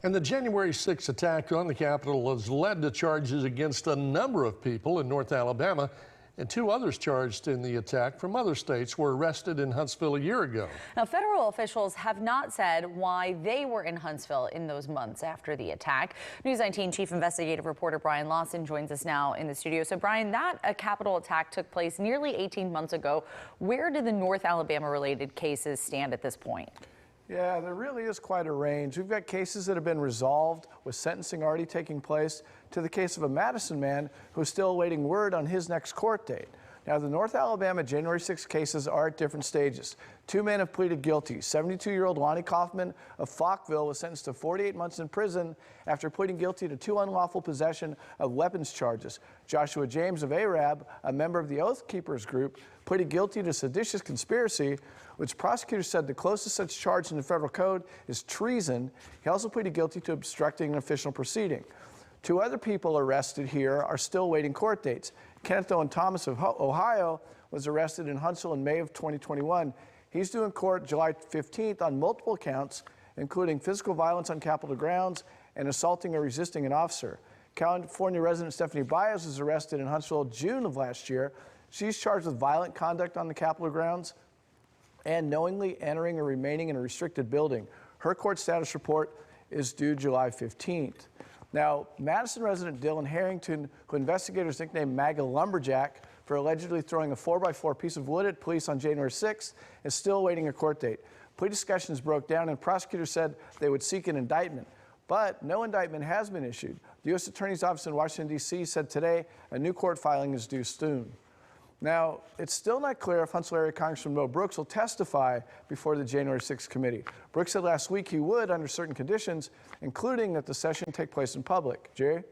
And the January 6th attack on the Capitol has led to charges against a number of people in North Alabama, and two others charged in the attack from other states were arrested in Huntsville a year ago. Now, federal officials have not said why they were in Huntsville in those months after the attack. News 19 chief investigative reporter Brian Lawson joins us now in the studio. So, Brian, that Capitol attack took place nearly 18 months ago. Where do the North Alabama related cases stand at this point? Yeah, there really is quite a range. We've got cases that have been resolved with sentencing already taking place to the case of a Madison man who's still awaiting word on his next court date. Now, the North Alabama January 6 cases are at different stages. Two men have pleaded guilty. 72-year-old Lonnie Kaufman of Falkville was sentenced to 48 months in prison after pleading guilty to two unlawful possession of weapons charges. Joshua James of Arab, a member of the Oath Keepers group, pleaded guilty to seditious conspiracy, which prosecutors said the closest such charge in the federal code is treason. He also pleaded guilty to obstructing an official proceeding. Two other people arrested here are still waiting court dates. Kenneth Owen Thomas of Ohio was arrested in Huntsville in May of 2021. He's due in court July 15th on multiple counts, including physical violence on Capitol grounds and assaulting or resisting an officer. California resident Stephanie Baez was arrested in Huntsville June of last year. She's charged with violent conduct on the Capitol grounds and knowingly entering or remaining in a restricted building. Her court status report is due July 15th. Now, Madison resident Dylan Harrington, who investigators nicknamed MAGA Lumberjack for allegedly throwing a 4x4 piece of wood at police on January 6th, is still awaiting a court date. Plea discussions broke down and prosecutors said they would seek an indictment, but no indictment has been issued. The U.S. Attorney's Office in Washington, D.C. said today a new court filing is due soon. Now, it's still not clear if Huntsville area Congressman Mo Brooks will testify before the January 6th committee. Brooks said last week he would under certain conditions, including that the session take place in public. Jerry?